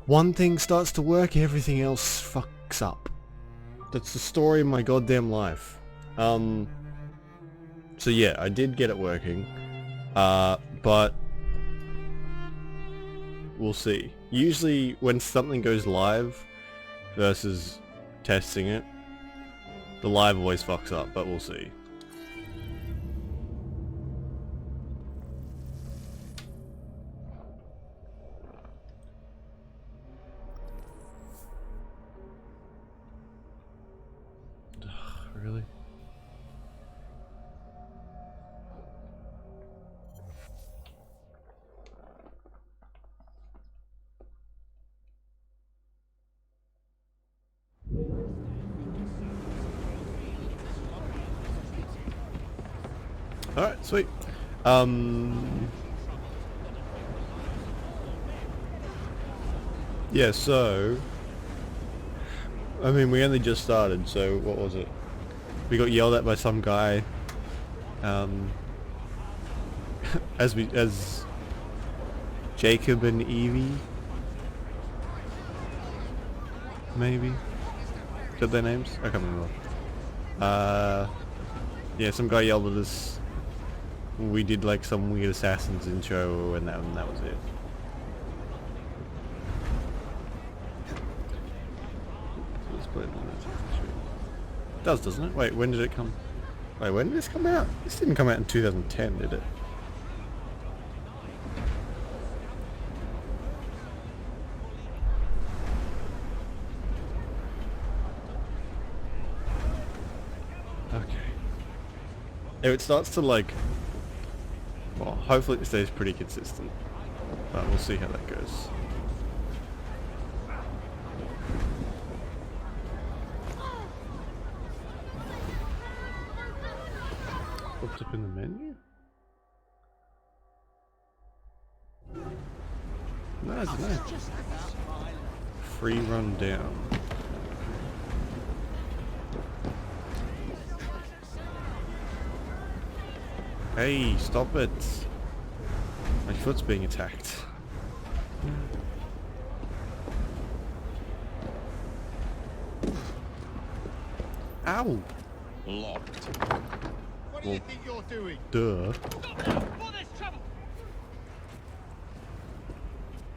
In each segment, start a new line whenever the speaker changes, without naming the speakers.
one thing starts to work, everything else fucks up. That's the story of my goddamn life. So yeah, I did get it working, but we'll see. Usually when something goes live versus testing it, the live always fucks up, but we'll see. Really? Alright, sweet. Yeah, so I mean, we only just started, so what was it? We got yelled at by some guy, as Jacob and Evie, maybe? Is that their names? I can't remember. Yeah, some guy yelled at us. We did like some weird Assassin's intro, and that was it. So let's play it. It does, doesn't it? Wait, when did it come? Wait, when did this come out? This didn't come out in 2010, did it? Okay. If it starts to like... Well, hopefully it stays pretty consistent. But we'll see how that goes. Popped up in the menu? No, it's no. Free run down. Hey, stop it! My foot's being attacked. Ow!
Locked. What do you think you're doing?
Duh.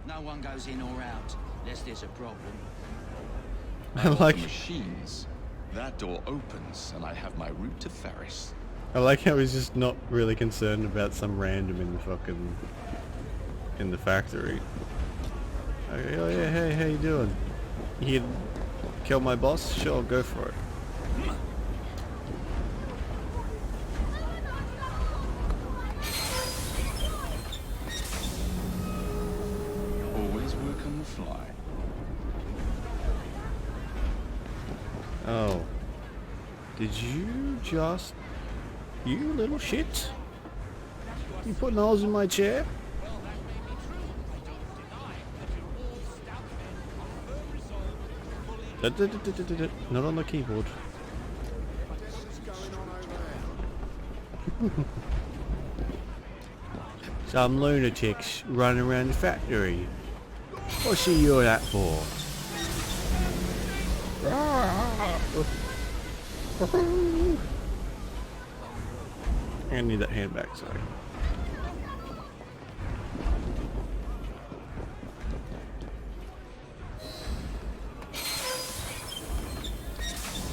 No one goes in or out unless there's a problem.
I like
machines. That door opens, and I have my route to Ferris.
I like how he's just not really concerned about some random in the factory. Okay, oh yeah, hey, how you doing? You here to kill my boss? Sure, go for it.
Always work on the fly.
Oh. Did you just... You little shit? You putting holes in my chair? Not on the keyboard. Some lunatics running around the factory. What's he you're that for? I need that hand back, sorry.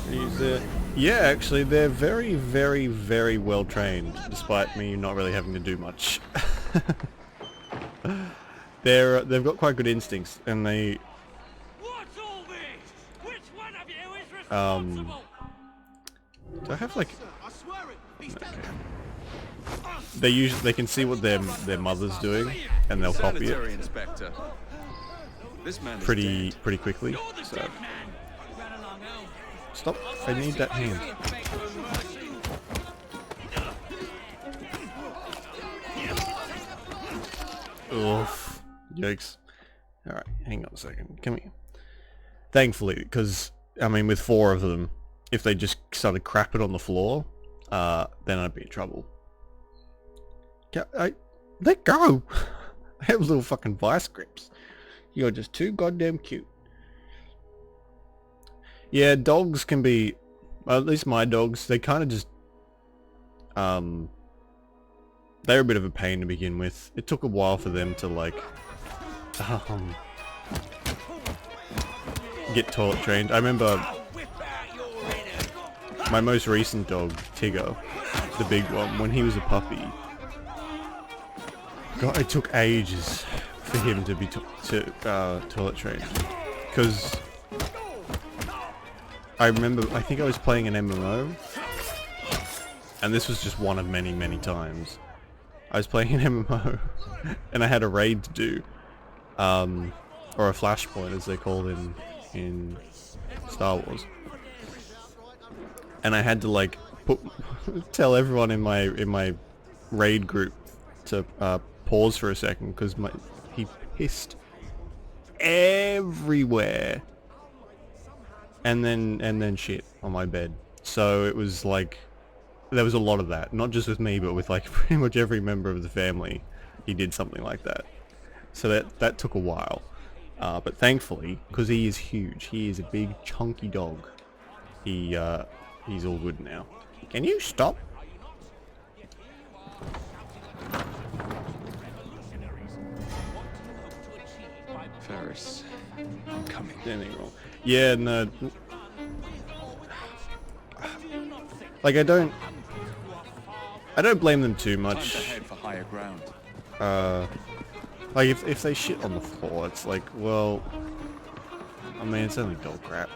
Use it. Yeah, actually, they're very, very, very well trained, despite me not really having to do much. They've got quite good instincts, and they...
What's all this? Which one of you is responsible?
Do I have like...
I swear it. He's
Okay. They can see what their mother's doing, and they'll copy
Sanitary
it
inspector. This man is
pretty
dead.
quickly.
You're the
So
dead man. Run along, Elf.
stop! I need that hand. Oof! Yikes! All right, hang on a second. Come here. Thankfully, because I mean, with 4 of them, if they just started crapping on the floor, then I'd be in trouble. Let go! I have little fucking vice grips. You're just too goddamn cute. Yeah, dogs can be, well, at least my dogs, they kind of just, they're a bit of a pain to begin with. It took a while for them to like, get toilet trained. I remember my most recent dog, Tigger, the big one, when he was a puppy, God, it took ages for him to be toilet trained. Because I remember, I think I was playing an MMO, and this was just one of many, many times. I was playing an MMO, and I had a raid to do, or a flashpoint as they're called in Star Wars. And I had to like tell everyone in my raid group to pause for a second because he pissed everywhere, and then shit on my bed. So it was like there was a lot of that, not just with me, but with like pretty much every member of the family. He did something like that. So that took a while, but thankfully, because he is huge, he is a big chunky dog. He's all good now. Can you stop?
Ferris, I'm coming.
Anything wrong? Yeah, no. Like I don't blame them too
Time to
much.
head for higher ground.
Like if they shit on the floor, it's like, well, I mean, it's only dog crap.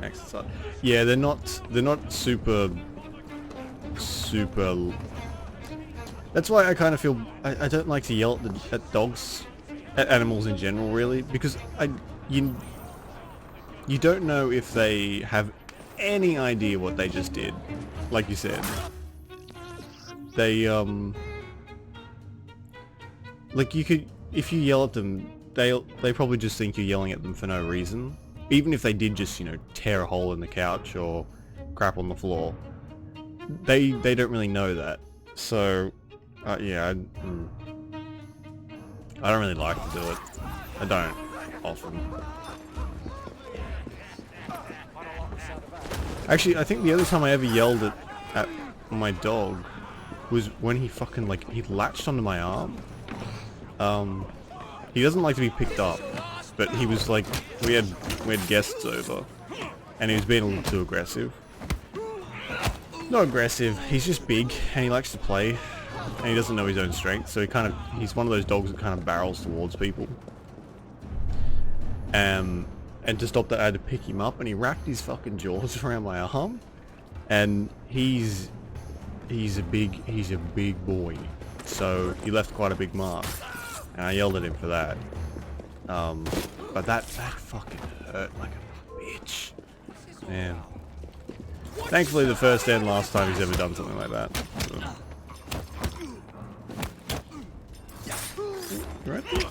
Exercise. Yeah, they're not super. That's why I kind of feel I don't like to yell at dogs, at animals in general, really, because you don't know if they have any idea what they just did. Like you said, they like if you yell at them, they probably just think you're yelling at them for no reason. Even if they did just, you know, tear a hole in the couch or crap on the floor, they don't really know that. So, yeah, I don't really like to do it. I don't often. Actually, I think the other time I ever yelled at my dog was when he fucking like he latched onto my arm. He doesn't like to be picked up. But he was like, we had guests over, and he was being a little too aggressive. Not aggressive, he's just big, and he likes to play, and he doesn't know his own strength, so he's one of those dogs that kind of barrels towards people. And to stop that I had to pick him up, and he wrapped his fucking jaws around my arm, and he's a big boy, so he left quite a big mark, and I yelled at him for that. But that fucking hurt like a bitch. Man. Thankfully the first and last time he's ever done something like that. So. Right there.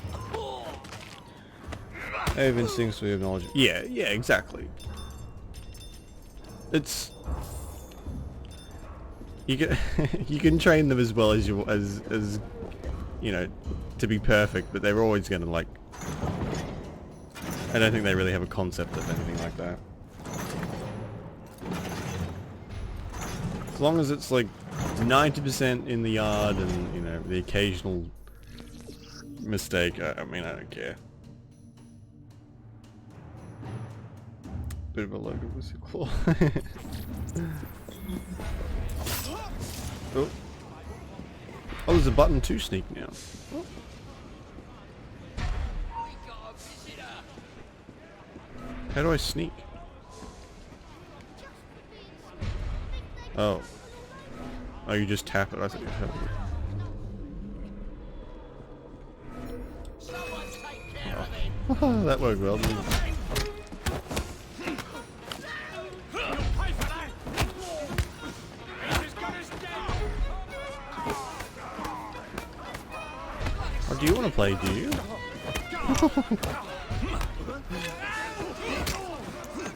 I have instincts, we have knowledge. Yeah, exactly. It's... You can train them as well as you know, to be perfect, but they're always gonna like... I don't think they really have a concept of anything like that. As long as it's like 90% in the yard and, you know, the occasional mistake, I mean, I don't care. Bit of a logo with your claw. Oh, there's a button to sneak now. Oh. How do I sneak? Oh. Oh, you just tap it. I thought you had it. Oh. That worked well, didn't it? Oh, do you want to play, do you?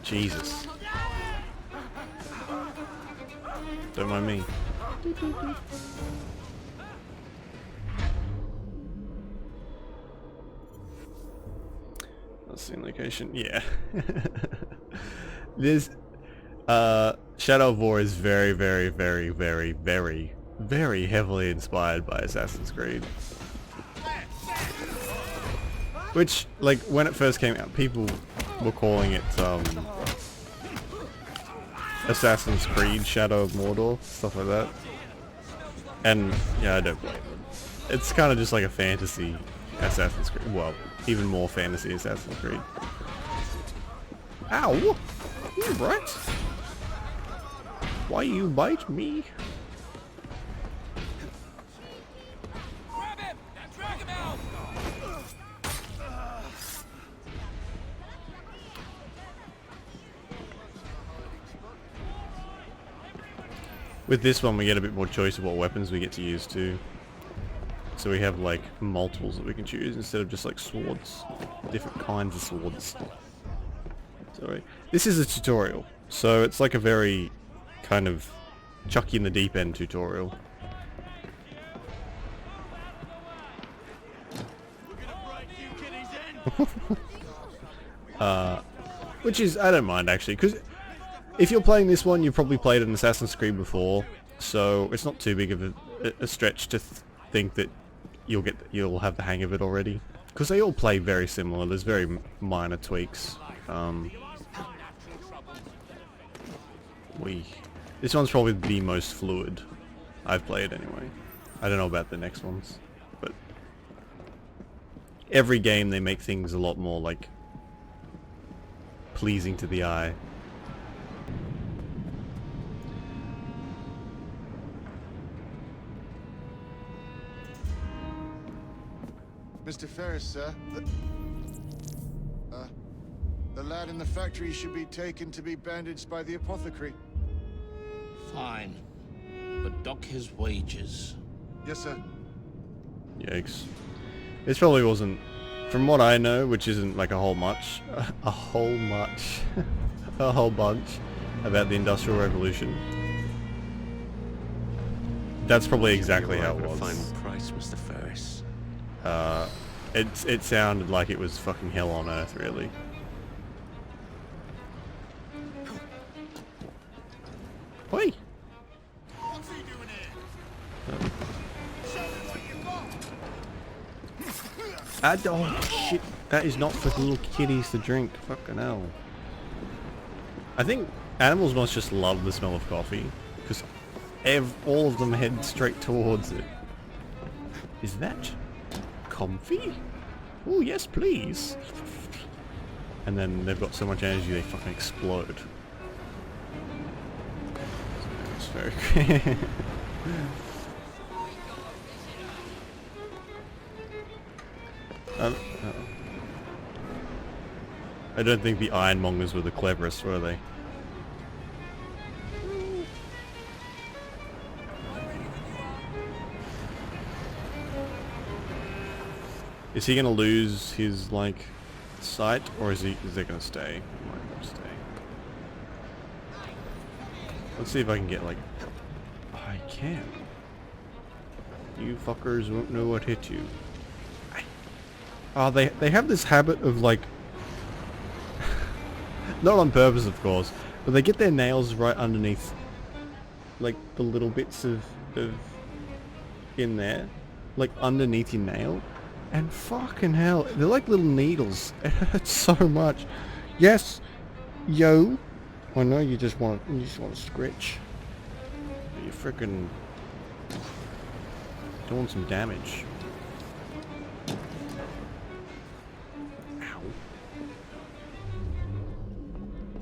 Jesus. Don't mind me. scene location. Yeah. This Shadow of War is very, very, very, very, very, very heavily inspired by Assassin's Creed. Which, like, when it first came out, people were calling it Assassin's Creed Shadow of Mordor, stuff like that. And yeah, I don't blame them. It's kind of just like a fantasy Assassin's Creed. Well, even more fantasy Assassin's Creed. Ow! You right? Why you bite me?
Grab him and drag him out.
With this one we get a bit more choice of what weapons we get to use too. So we have like multiples that we can choose instead of just like swords. Different kinds of swords. Sorry. This is a tutorial. So it's like a very kind of chuck you in the deep end tutorial. Which is, I don't mind actually, because if you're playing this one, you've probably played an Assassin's Creed before, so it's not too big of a stretch to think that you'll have the hang of it already. Because they all play very similar. There's very minor tweaks. This one's probably the most fluid I've played anyway. I don't know about the next ones, but every game they make things a lot more like pleasing to the eye.
Mr. Ferris, sir. The lad in the factory should be taken to be bandaged by the apothecary.
Fine. But dock his wages.
Yes, sir.
Yikes. This probably wasn't, from what I know, which isn't like a whole bunch about the Industrial Revolution. That's probably exactly how it was.
Final price, Mr. Ferris.
It sounded like it was fucking hell on earth, really. Wait.
What's he doing here? Show me what you got.
Oh shit! That is not for little kitties to drink. Fucking hell. I think animals must just love the smell of coffee, because all of them head straight towards it. Is that comfy? Oh yes, please. And then they've got so much energy they fucking explode. It's very I don't think the ironmongers were the cleverest, were they? Is he gonna lose his like sight, or is it gonna stay? He might stay. Let's see if I can get like. I can. You fuckers won't know what hit you. Oh, they have this habit of like, not on purpose of course, but they get their nails right underneath, like the little bits of in there, like underneath your nail, and fucking hell, they're like little needles. It hurts so much. Yes, yo, I know you just want to scratch. You freaking doing some damage.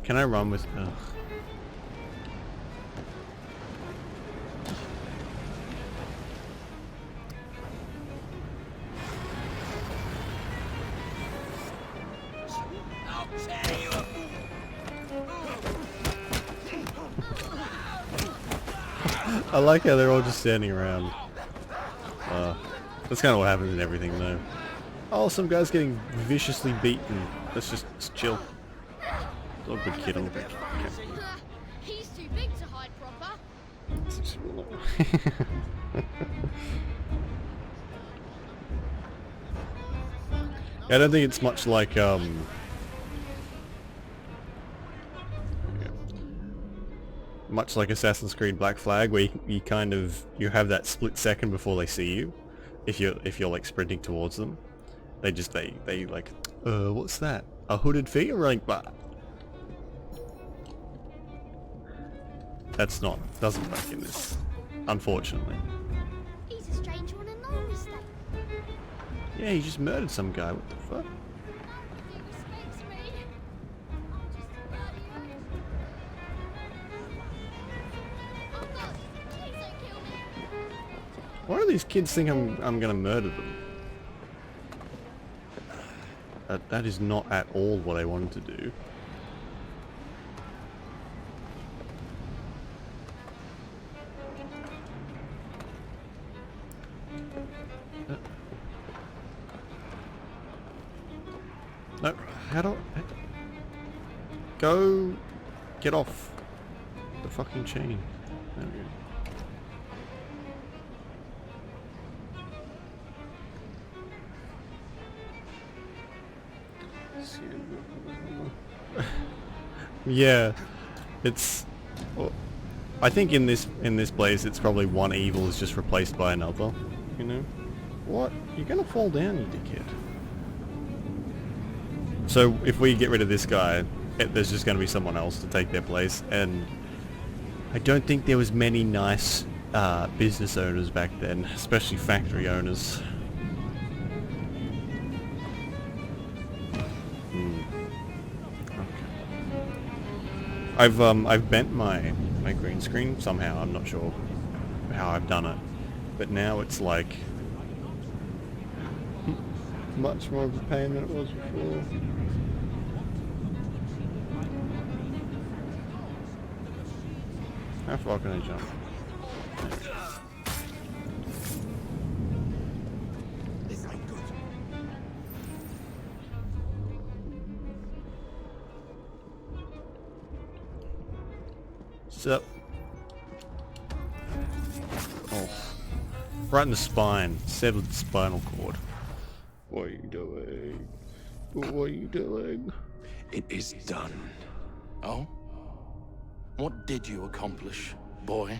Can I run with... Ugh.
I'll tear you apart.
I like how they're all just standing around. That's kind of what happens in everything though. Oh, some guy's getting viciously beaten. Let's chill. Oh, good kid, I'm a good kid.
He's too big to hide proper.
I don't think it's much like much like Assassin's Creed Black Flag, where you kind of have that split second before they see you, if you're like sprinting towards them. They like, what's that? A hooded figure? Like, bah. Doesn't work in this, unfortunately.
He's a stranger on a knoll estate.
Yeah, he just murdered some guy. What the fuck?
Nobody respects me. I'm just a bloody oaf. Oh God, please don't kill me.
Why do these kids think I'm gonna murder them? That is not at all what I wanted to do. No, how do I... Go... Get off the fucking chain. There we go. Yeah, it's... Well, I think in this place it's probably one evil is just replaced by another, you know? What? You're gonna fall down, you dickhead. So if we get rid of this guy, there's just gonna be someone else to take their place, and I don't think there was many nice business owners back then, especially factory owners. I've bent my green screen somehow. I'm not sure how I've done it, but now it's like much more of a pain than it was before. How far can I jump? Up. Oh, right in the spine, severed the spinal cord. What are you doing? What are you doing?
It is done.
Oh? What did you accomplish, boy?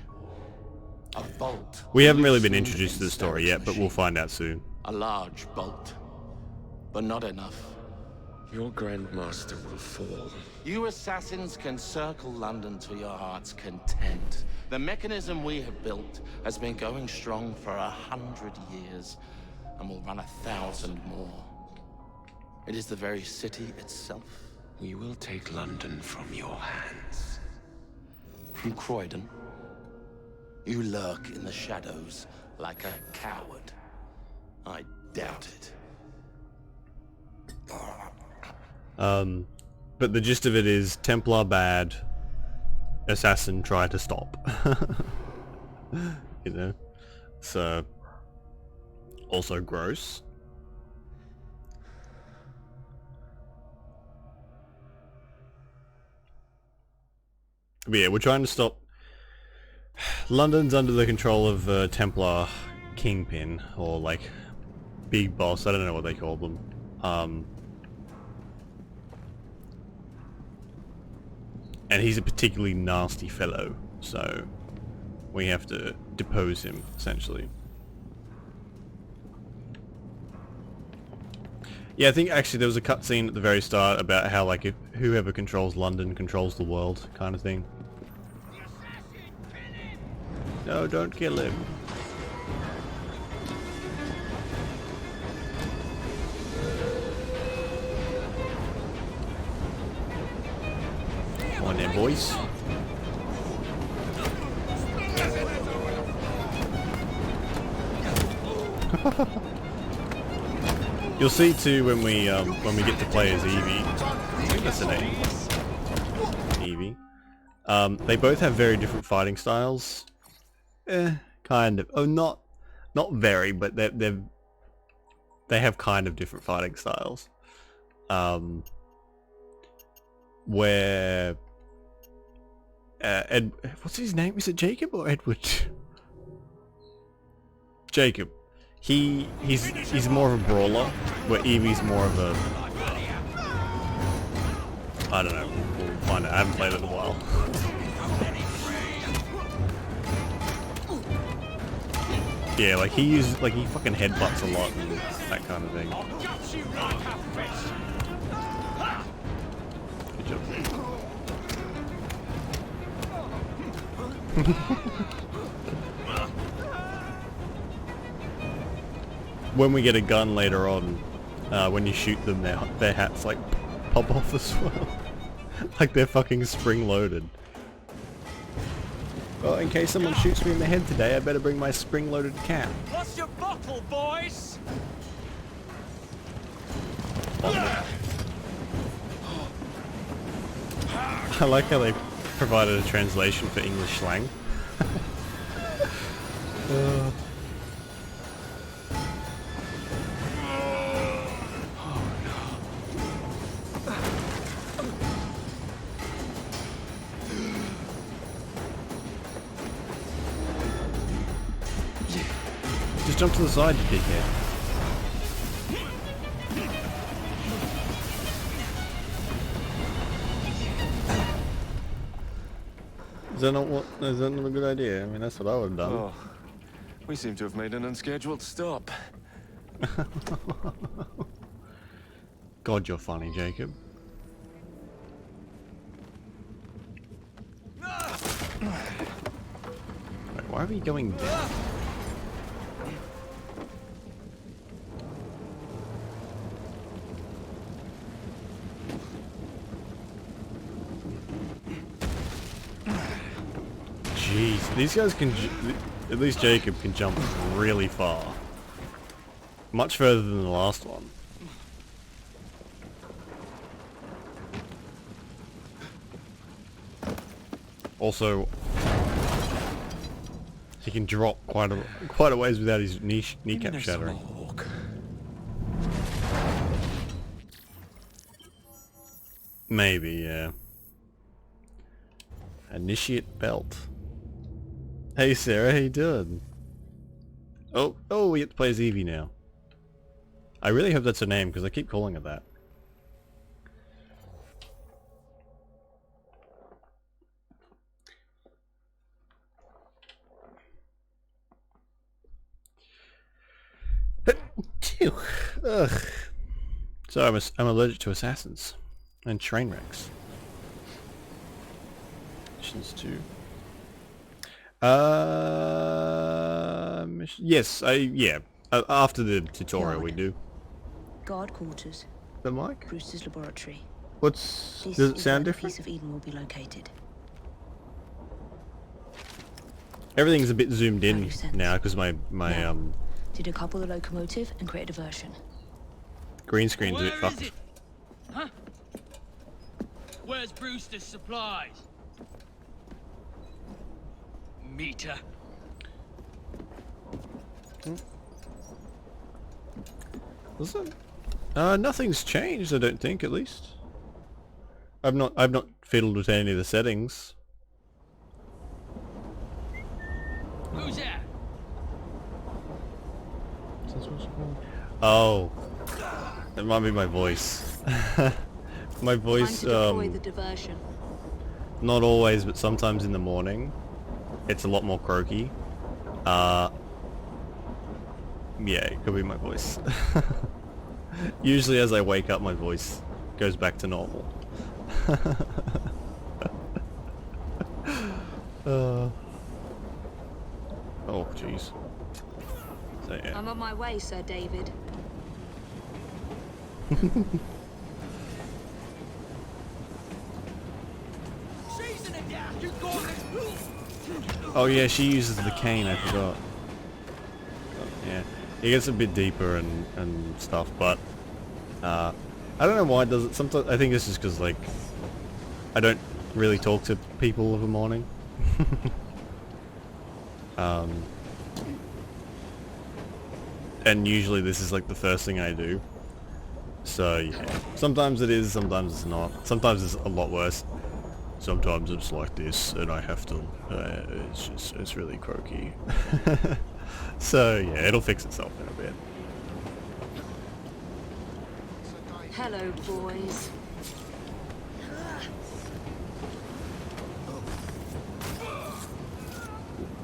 A bolt.
We haven't really been introduced to the story yet, but we'll find out soon.
A large bolt, but not enough.
Your Grandmaster will fall.
You assassins can circle London to your heart's content. The mechanism we have built has been going strong for 100 years, and will run 1,000 more. It is the very city itself.
We will take London from your hands.
From Croydon, you lurk in the shadows like a coward. I doubt it.
But the gist of it is Templar bad, assassin try to stop. You know? So, also gross. But yeah, we're trying to stop... London's under the control of Templar Kingpin, or like, Big Boss, I don't know what they call them. And he's a particularly nasty fellow, so we have to depose him, essentially. Yeah, I think actually there was a cutscene at the very start about how, like, if whoever controls London controls the world, kind of thing. No, don't kill him. Come on then, boys. You'll see too when we get to play as Evie. I think that's the name. Evie. They both have very different fighting styles. Kind of. Oh, not very, but they have kind of different fighting styles. Where what's his name? Is it Jacob or Edward? Jacob. He's more of a brawler, where Evie's more of a... I don't know. We'll find out. I haven't played it in a while. Yeah, like he fucking headbutts a lot and that kind of thing.
Got you right, half-fist.
Good job, mate. When we get a gun later on, when you shoot them, their hats like pop off as well. Like they're fucking spring-loaded. Well, in case someone shoots me in the head today, I better bring my spring-loaded cap.
What's your bottle, boys?
I like how they provided a translation for English slang. Just jump to the side, you dickhead. Is that not a good idea? I mean, that's what I would have done.
Oh, we seem to have made an unscheduled stop.
God, you're funny, Jacob. Wait, why are we going down? Jeez, these guys can, at least Jacob can jump really far. Much further than the last one. Also, he can drop quite a ways without his kneecap shattering. Maybe, yeah. Initiate belt. Hey Sarah, how you doing? Oh, we get to play as Evie now. I really hope that's her name because I keep calling her that. Ugh. So I'm allergic to assassins and train wrecks. Missions 2. Yes, after the tutorial we do.
Guard quarters.
The mic?
Brewster's laboratory.
Does
This
it
is
sound
where the
different?
Piece of Eden will be located.
Everything's a bit zoomed in
Value sense.
now because my
Now, to decouple the locomotive and create a diversion.
green screen's a bit
Where is
fucked.
it? Huh? Where's Brewster's supplies? Meter.
Was it? Nothing's changed, I don't think, at least. I've not fiddled with any of the settings.
Who's that?
Oh, it might be my voice. My voice,
Time to deploy the diversion.
not always, but sometimes in the morning, it's a lot more croaky. Yeah, it could be my voice. Usually as I wake up, my voice goes back to normal. Oh, jeez. So, yeah.
I'm on my way, Sir David.
Oh yeah, she uses the cane, I forgot. Yeah, it gets a bit deeper and stuff, but I don't know why it does it. Sometimes I think this is because like I don't really talk to people of a morning. And usually this is like the first thing I do. So yeah, sometimes it is, sometimes it's not. Sometimes it's a lot worse. Sometimes it's like this, and I have to. It's really croaky. So yeah, it'll fix itself in a bit.
Hello, boys.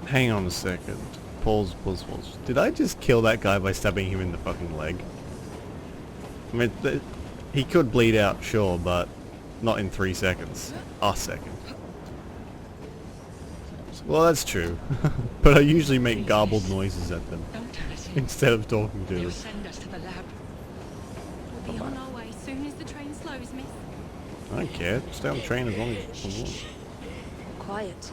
Hang on a second. Pause. Did I just kill that guy by stabbing him in the fucking leg? I mean, he could bleed out, sure, but not in 3 seconds. A second. Well, that's true. But I usually make garbled noises at them
Don't tell us.
instead of talking to
They'll
them.
send us to the lab.
We'll be on our way soon as the train slows, miss.
I don't care. Stay on the train as long as I want.
Quiet.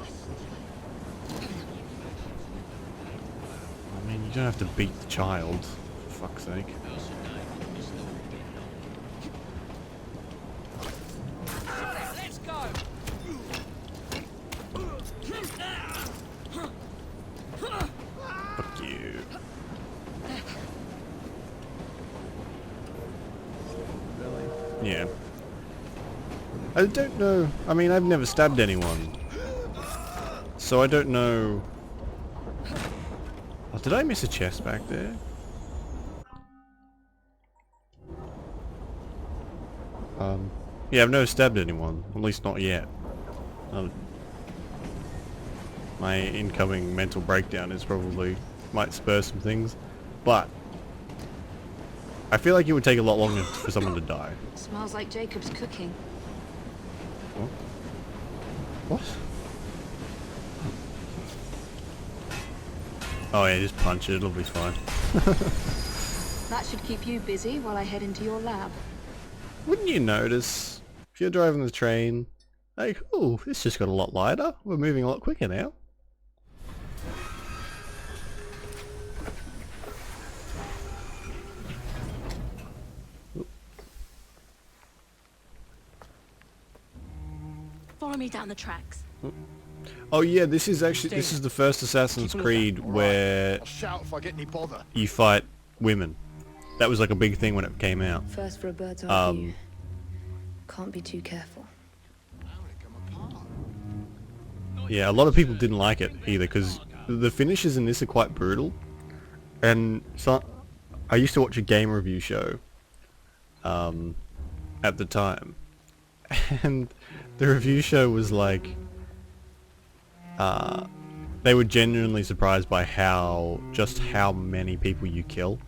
I mean, you don't have to beat the child, for fuck's sake.
Let's go.
Fuck you. Yeah. I don't know. I mean, I've never stabbed anyone. So I don't know. Oh, did I miss a chest back there? Yeah, I've never stabbed anyone. At least not yet. My incoming mental breakdown is probably might spur some things, but I feel like it would take a lot longer for someone to die.
Smells like Jacob's cooking.
What? Oh yeah, just punch it, it'll be fine.
That should keep you busy while I head into your lab.
Wouldn't you notice, if you're driving the train, like, oh, this just got a lot lighter, we're moving a lot quicker now.
Follow me down the tracks.
Oh yeah, this is the first Assassin's Creed where
I'll shout if I get any bother.
you fight women. That was like a big thing when it came out.
First for a bird's eye view. Can't be too careful.
Yeah, a lot of people didn't like it either because the finishes in this are quite brutal. And so, I used to watch a game review show at the time, and the review show was like, they were genuinely surprised by how many people you kill.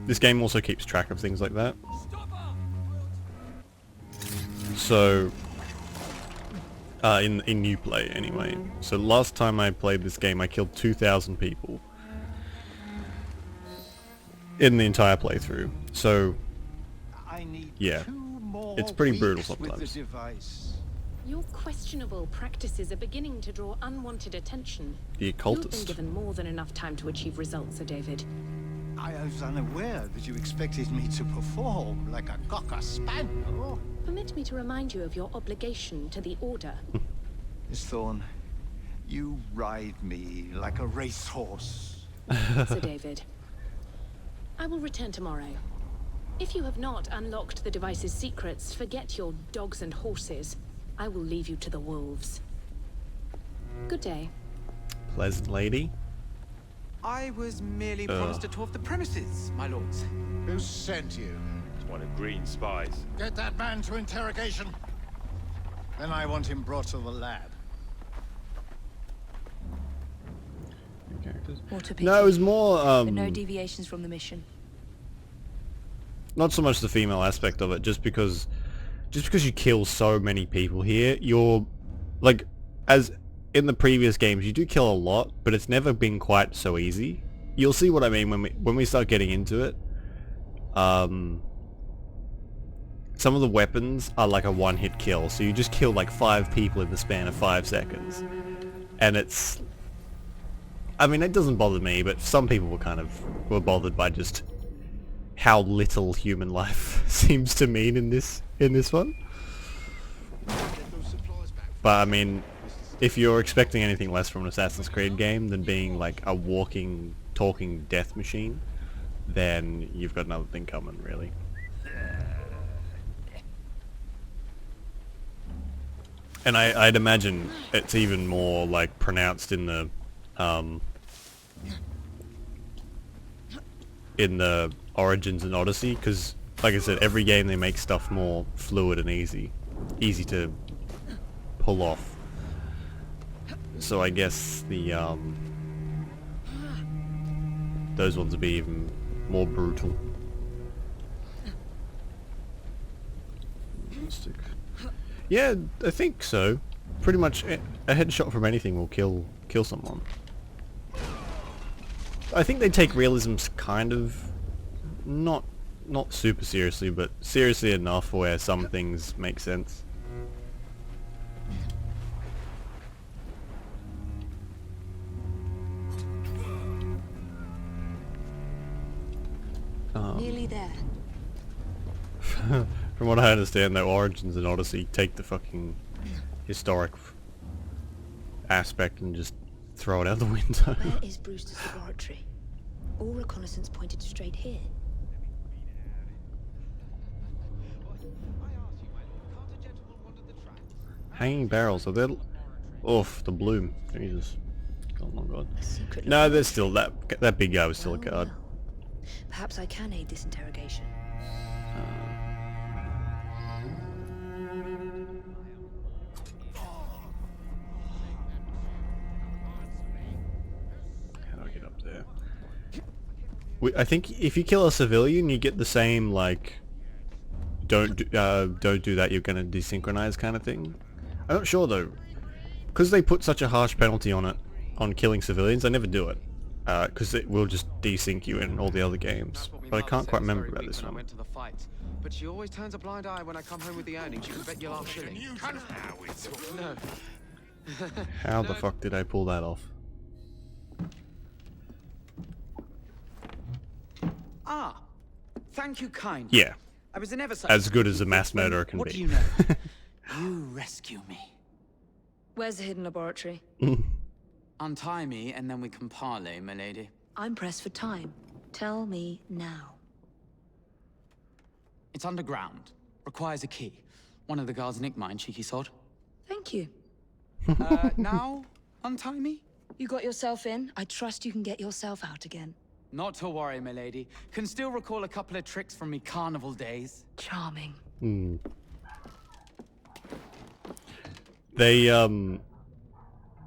This game also keeps track of things like that. So, in new play anyway. So last time I played this game, I killed 2,000 people in the entire playthrough. So, yeah, it's pretty brutal sometimes.
Your questionable practices are beginning to draw unwanted attention.
The
You've been
occultist.
given more than enough time to achieve results, Sir David.
I was unaware that you expected me to perform like a cocker spaniel.
Permit me to remind you of your obligation to the Order.
Miss Thorne, you ride me like a racehorse.
Sir David, I will return tomorrow. If you have not unlocked the device's secrets, forget your dogs and horses. I will leave you to the wolves. Good day.
Pleasant lady.
I was merely promised a tour of the premises, my lords.
Who sent you?
It's one of Green's spies.
Get that man to interrogation. Then I want him brought to the lab.
What a pity.
No, it was more
But no deviations from the mission.
not so much the female aspect of it, just because you kill so many people here, you're like, as in the previous games, you do kill a lot, but it's never been quite so easy. You'll see what I mean when we start getting into it. Some of the weapons are like a one-hit kill, so you just kill like 5 people in the span of 5 seconds, and it's, I mean, it doesn't bother me, but some people were bothered by just how little human life seems to mean in this one. But I mean, if you're expecting anything less from an Assassin's Creed game than being like a walking, talking death machine, then you've got another thing coming, really. And I'd imagine it's even more like pronounced in the Origins and Odyssey, because like I said, every game they make stuff more fluid and easy to pull off. So I guess the those ones will be even more brutal. Stick. Yeah, I think so. Pretty much a headshot from anything will kill someone. I think they take realisms kind of not super seriously, but seriously enough where some things make sense.
Nearly there.
From what I understand, though, Origins and Odyssey take the fucking historic aspect and just throw it out the window.
Where is Brewster's laboratory? All reconnaissance pointed straight here.
Hanging barrels, are they? Oof, the bloom. Jesus. Oh my god. No, there's still that big guy was still a guard.
Well. Perhaps I can aid this interrogation.
How do I get up there? I think if you kill a civilian, you get the same like, don't do that, you're gonna desynchronize kind of thing. I'm not sure though, because they put such a harsh penalty on it, on killing civilians. I never do it, because it will just desync you in all the other games. But I can't quite remember about this one.
But she always turns a blind eye when I come home with the earnings. You can bet your last shilling. No.
How the fuck did I pull that off?
Ah, thank you kind.
Yeah,
I was never so
as good as a mass murderer can
What
be.
do you know? You rescue me.
Where's the hidden laboratory?
Untie me, and then we can parley, my lady.
I'm pressed for time. Tell me now.
It's underground. Requires a key. One of the guards nicked mine, cheeky sod.
Thank you.
Now, untie me?
You got yourself in. I trust you can get yourself out again.
Not to worry, my lady. Can still recall a couple of tricks from me carnival days.
Charming.
They oh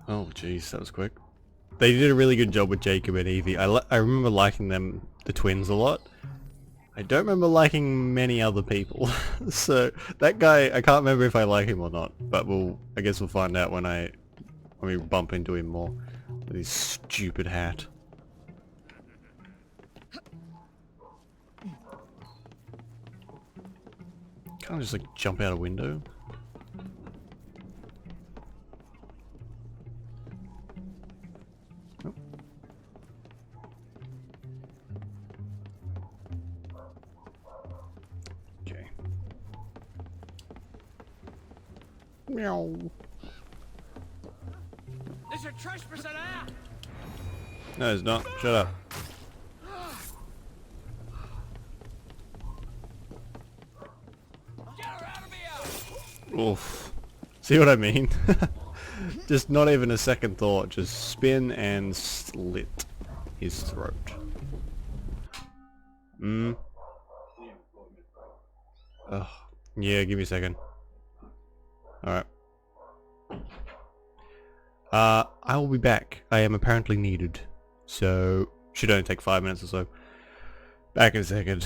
jeez, that was quick. They did a really good job with Jacob and Evie. I remember liking them, the twins, a lot. I don't remember liking many other people. So that guy, I can't remember if I like him or not. But I guess we'll find out when we bump into him more with his stupid hat. Can't I just like jump out a window? Oh. Okay. Meow.
There's a trespass in there!
No, it's not. Shut up.
Get her out of here!
Oof. See what I mean? Just not even a second thought. Just spin and slit his throat. Ugh. Yeah, give me a second. Alright. I will be back. I am apparently needed. So, should only take 5 minutes or so. Back in a second.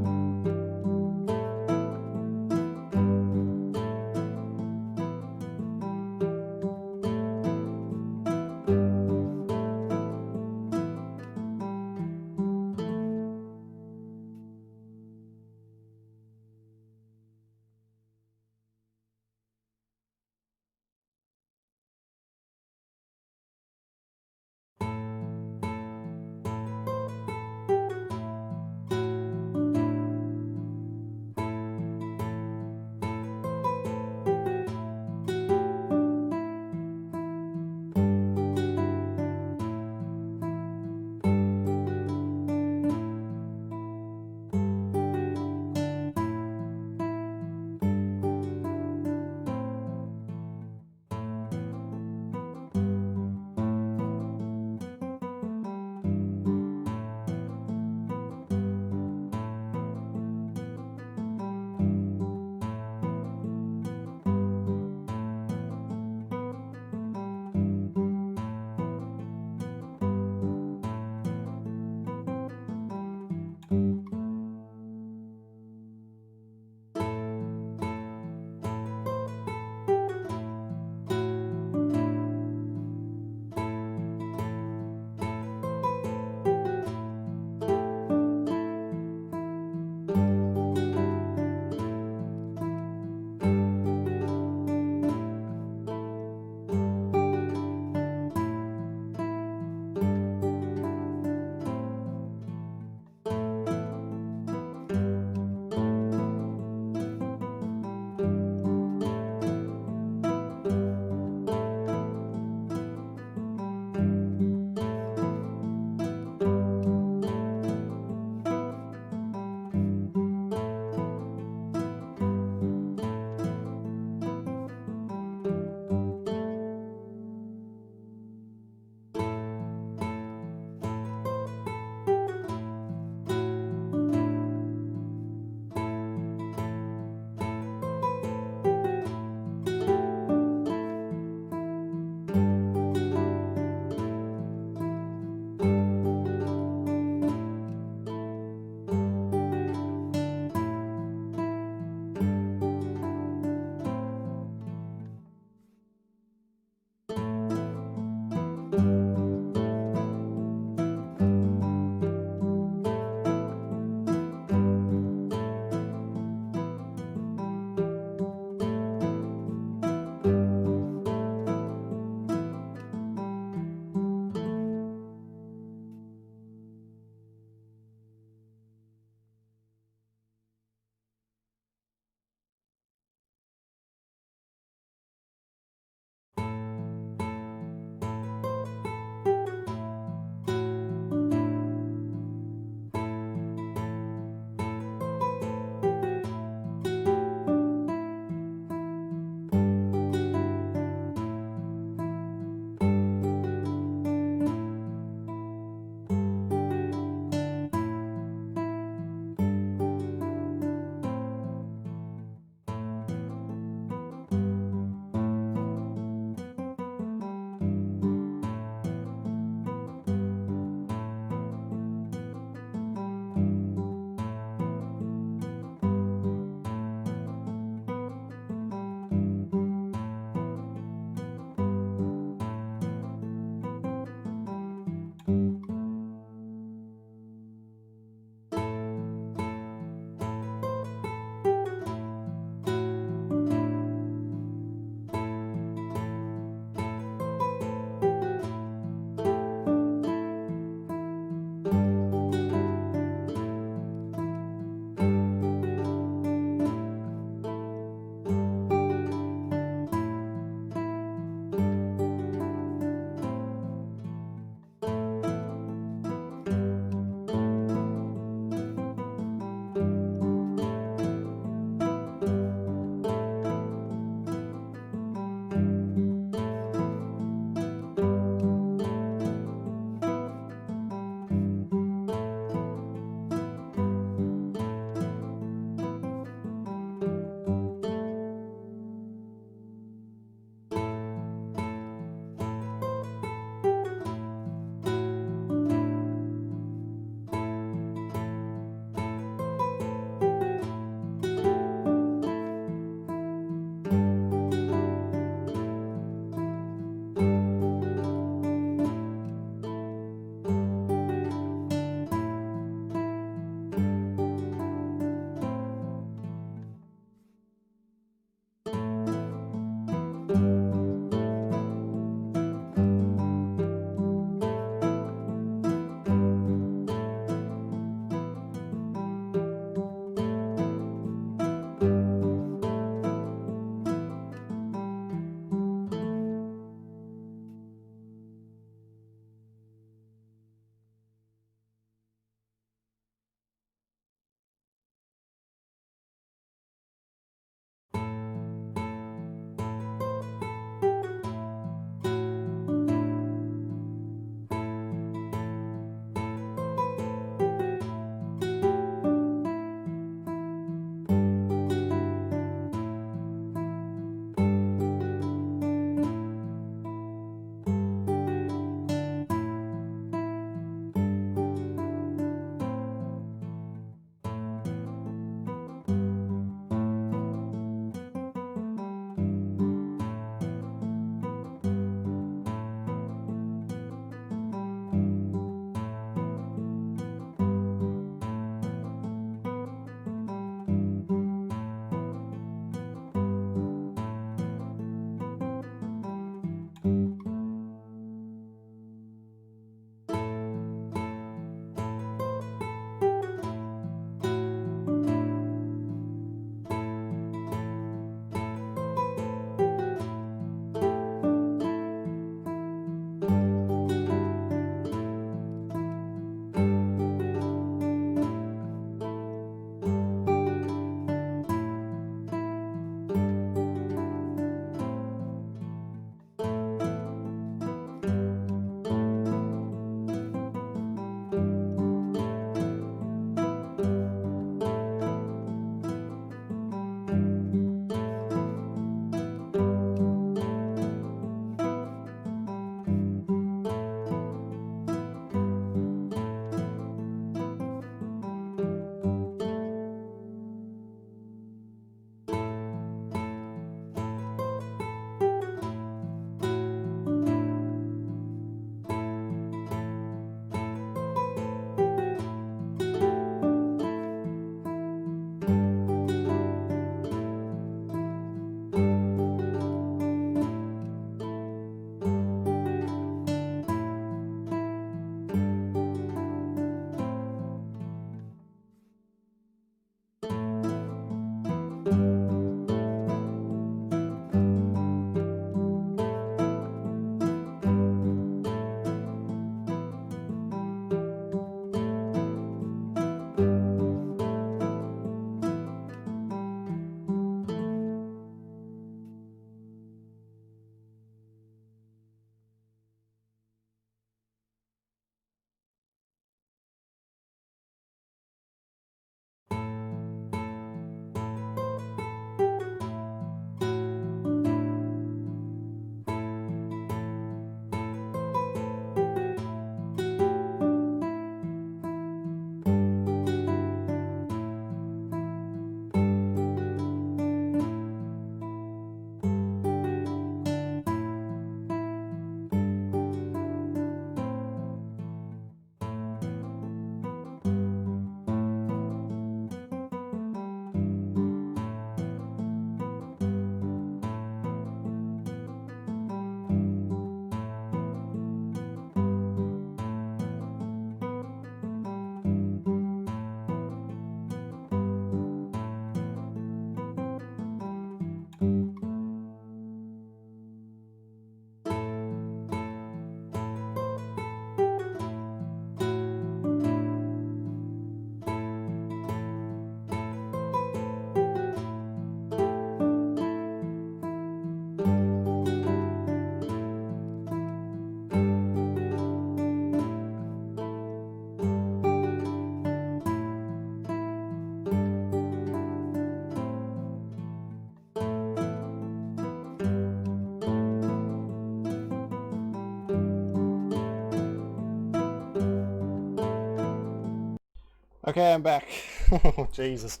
Okay, I'm back. Oh, Jesus.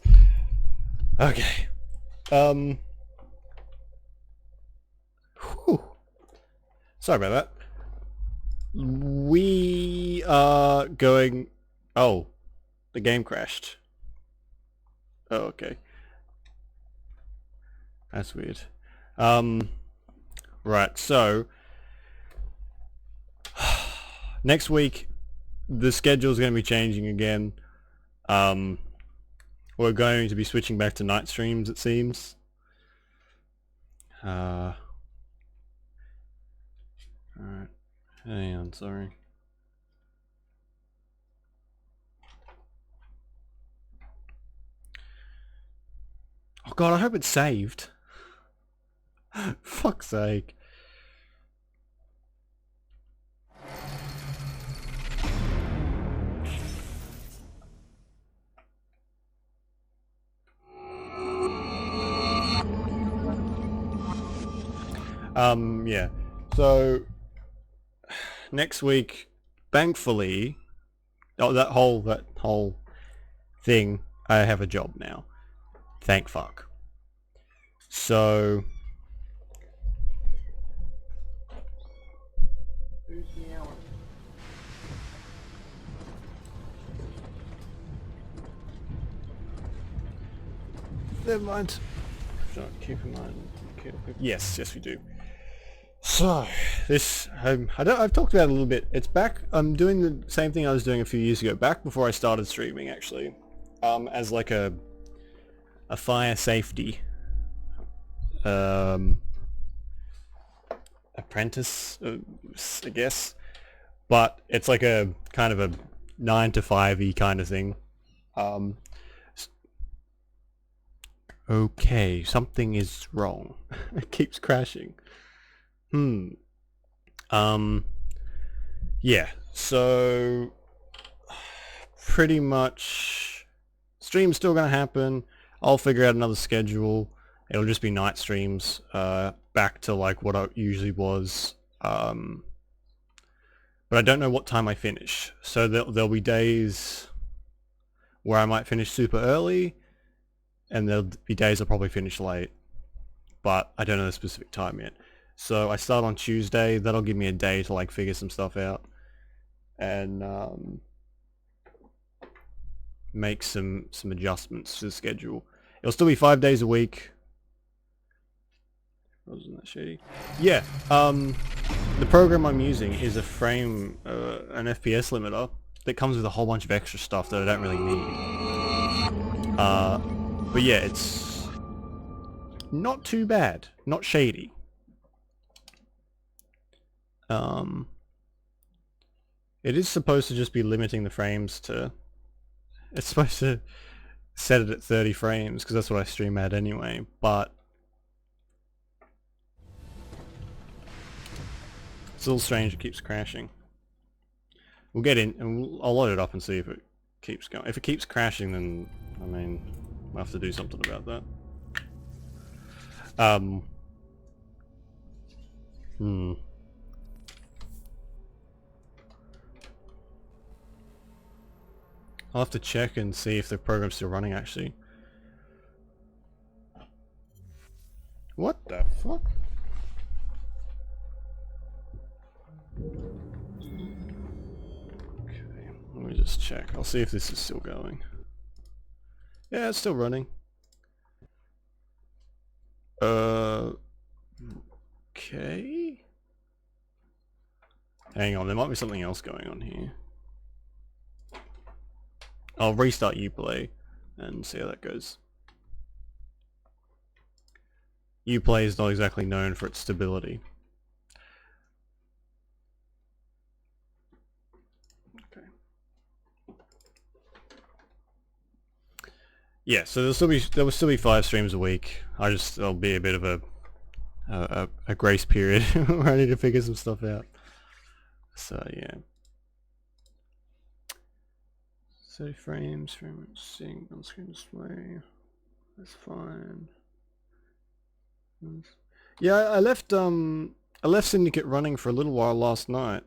Okay. Whew. Sorry about that. We are going... Oh. The game crashed. Oh, okay. That's weird. Right, so... next week, the schedule is going to be changing again. We're going to be switching back to night streams, it seems. Alright. Hang on, sorry. Oh god, I hope it's saved. Fuck's sake. Yeah. So next week, thankfully, that whole thing, I have a job now. Thank fuck. So never mind. Keep in mind. Yes, we do. So this, I've talked about it a little bit. It's back. I'm doing the same thing I was doing a few years ago, back before I started streaming, actually, as like a fire safety apprentice, I guess. But it's like a kind of a 9 to 5-y kind of thing. Okay, something is wrong. It keeps crashing. Yeah, so pretty much stream's still gonna happen. I'll figure out another schedule. It'll just be night streams, back to like what it usually was. But I don't know what time I finish. So there'll be days where I might finish super early, and there'll be days I'll probably finish late. But I don't know the specific time yet. So I start on Tuesday. That'll give me a day to like figure some stuff out and make some adjustments to the schedule. It'll still be 5 days a week. Wasn't that shady? Yeah. The program I'm using is an FPS limiter that comes with a whole bunch of extra stuff that I don't really need. But yeah, it's not too bad. Not shady. It is supposed to just be limiting the frames to... It's supposed to set it at 30 frames, because that's what I stream at anyway, but... It's a little strange, it keeps crashing. We'll get in, and I'll load it up and see if it keeps going. If it keeps crashing, then, I mean, we'll have to do something about that. I'll have to check and see if the program's still running, actually. What the fuck? Okay, let me just check. I'll see if this is still going. Yeah, it's still running. Okay. Hang on, there might be something else going on here. I'll restart Uplay and see how that goes. Uplay is not exactly known for its stability. Okay. Yeah, so there will still be 5 streams a week. There'll be a bit of a grace period where I need to figure some stuff out. So yeah. 30 frames, frame sync, on-screen display. That's fine. Yeah, I left Syndicate running for a little while last night.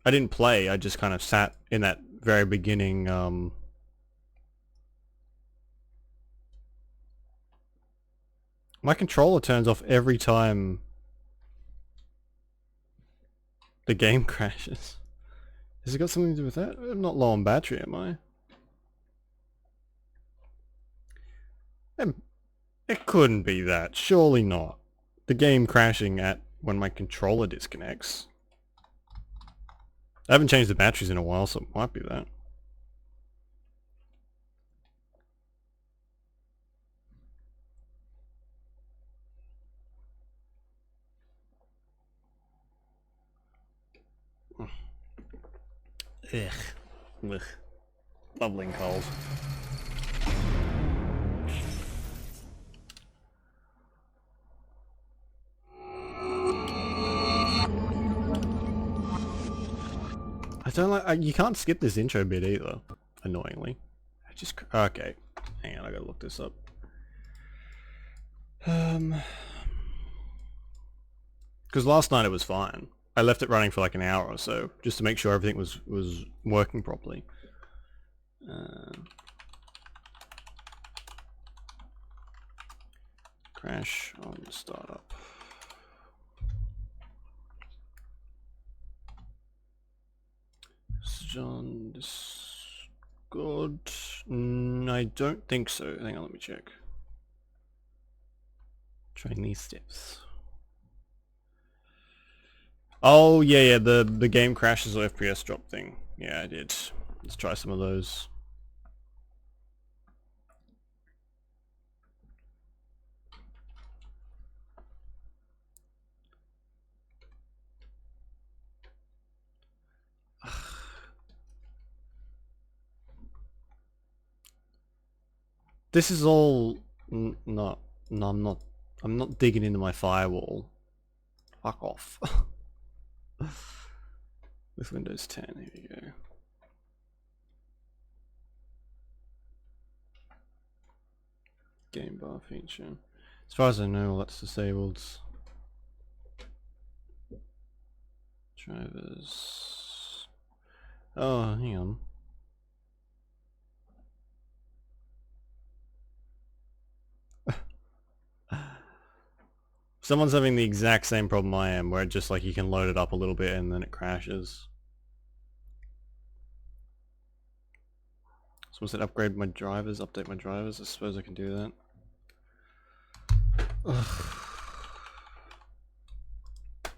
I didn't play, I just kind of sat in that very beginning my controller turns off every time the game crashes. Has it got something to do with that? I'm not low on battery, am I? It couldn't be that. Surely not. The game crashing at when my controller disconnects. I haven't changed the batteries in a while, so it might be that. Ugh. Ugh. Bubbling cold. I don't like... you can't skip this intro bit either, annoyingly. I just... okay. Hang on, I gotta look this up. Because last night it was fine. I left it running for like an hour or so, just to make sure everything was working properly. Crash on startup. John Discord. I don't think so. Hang on, let me check. Train these steps. Oh yeah, the game crashes or FPS drop thing. Yeah, I did. Let's try some of those. This is all not. No, I'm not digging into my firewall. Fuck off. With Windows 10, here we go. Game bar feature. As far as I know, all that's disabled. Drivers. Oh, hang on. Someone's having the exact same problem I am, where it just like you can load it up a little bit and then it crashes. Someone said upgrade my drivers, update my drivers. I suppose I can do that. Ugh.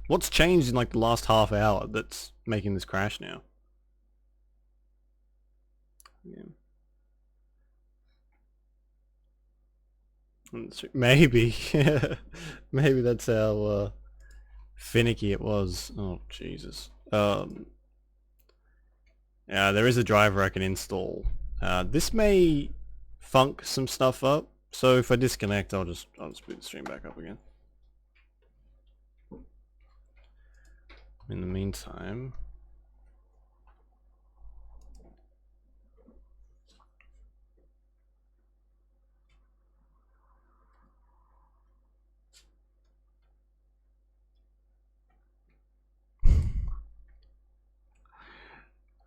What's changed in like the last half hour that's making this crash now? Yeah. Maybe. Maybe that's how finicky it was. Oh Jesus. Yeah, there is a driver I can install. This may funk some stuff up, so if I disconnect, I'll just boot the stream back up again. In the meantime,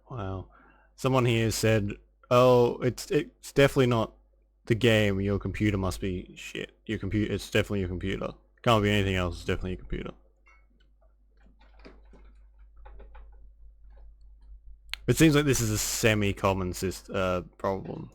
wow. Someone here said, "Oh, it's definitely not the game. Your computer must be shit. Your computer, it's definitely your computer. Can't be anything else. It's definitely your computer." It seems like this is a semi-common problem.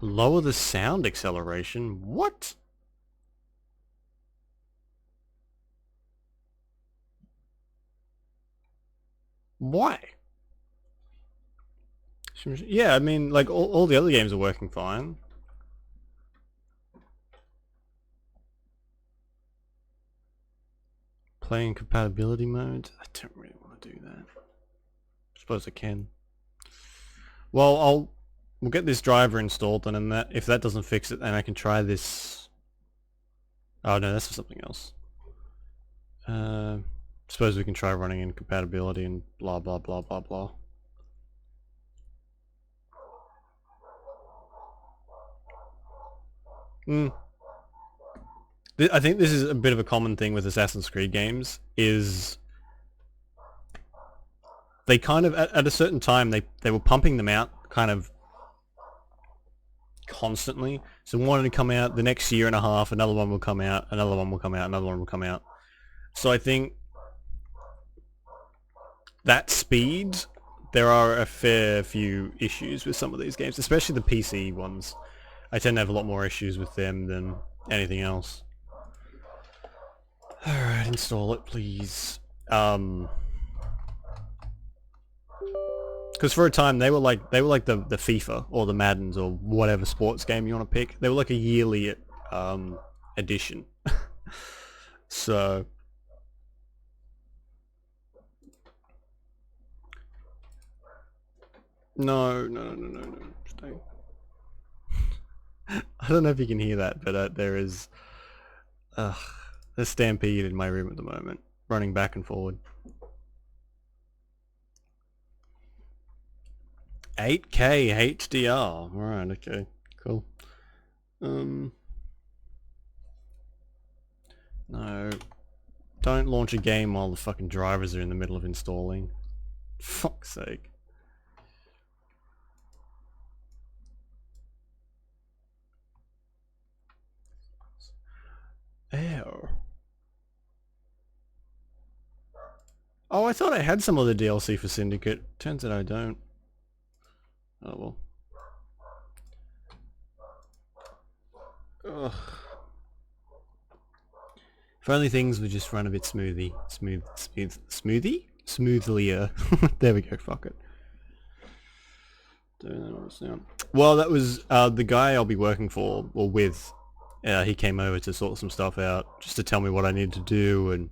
Lower the sound acceleration? What? Why? Yeah, I mean, like, all the other games are working fine. Playing compatibility mode? I don't really want to do that. I suppose I can. Well, we'll get this driver installed, and then if that doesn't fix it, then I can try this. Oh no, that's for something else. suppose we can try running in compatibility and blah blah blah blah blah. I think this is a bit of a common thing with Assassin's Creed games, is they kind of, at a certain time, they were pumping them out kind of constantly. So one would come out, the next year and a half, another one will come out, another one will come out, another one will come out. So I think that speed, there are a fair few issues with some of these games, especially the PC ones. I tend to have a lot more issues with them than anything else. Alright, install it, please. Because for a time they were like the FIFA or the Maddens or whatever sports game you want to pick. They were like a yearly edition. So no. Stay. I don't know if you can hear that, but there is a stampede in my room at the moment, running back and forward. 8K HDR. Alright, okay, cool. No. Don't launch a game while the fucking drivers are in the middle of installing. Fuck's sake. Ew. Oh, I thought I had some other DLC for Syndicate. Turns out I don't. Oh well. Ugh. If only things would just run a bit smoothly. Smoothlier. There we go, fuck it. Well, that was the guy I'll be working for, or with. He came over to sort some stuff out, just to tell me what I need to do, and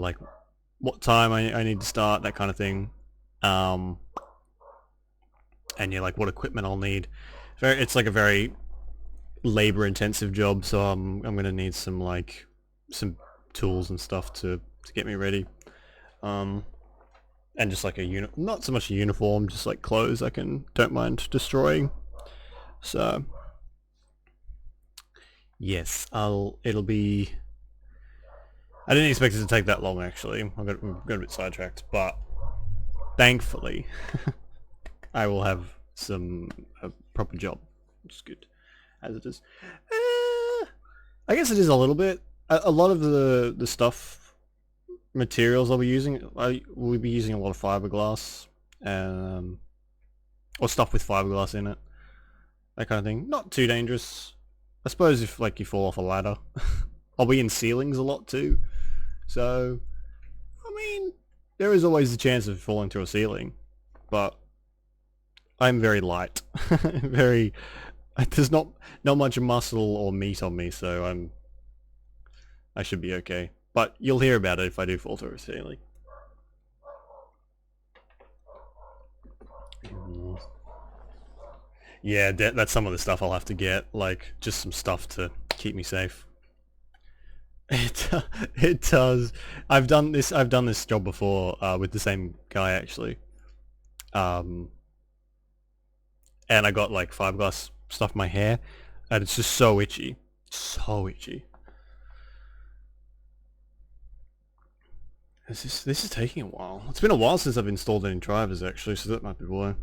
like what time I need to start, that kind of thing. And yeah, like what equipment I'll need. It's like a very labor-intensive job, so I'm gonna need some tools and stuff to get me ready. And just like not so much a uniform, just like clothes don't mind destroying. So yes, it'll be... I didn't expect it to take that long, actually. I got a bit sidetracked, but thankfully I will have a proper job, which is good, as it is. I guess it is a little bit. A lot of the stuff, materials I'll be using, we'll be using a lot of fiberglass, or stuff with fiberglass in it, that kind of thing. Not too dangerous. I suppose if you fall off a ladder. I'll be in ceilings a lot too, so I mean there is always the chance of falling through a ceiling, but I'm very light. There's not much muscle or meat on me, so I should be okay. But you'll hear about it if I do fall through a ceiling. Yeah, that's some of the stuff I'll have to get, like just some stuff to keep me safe. It does. I've done this job before with the same guy actually, and I got like fiberglass stuff in my hair, and it's just so itchy, so itchy. This is taking a while. It's been a while since I've installed any drivers actually, so that might be why.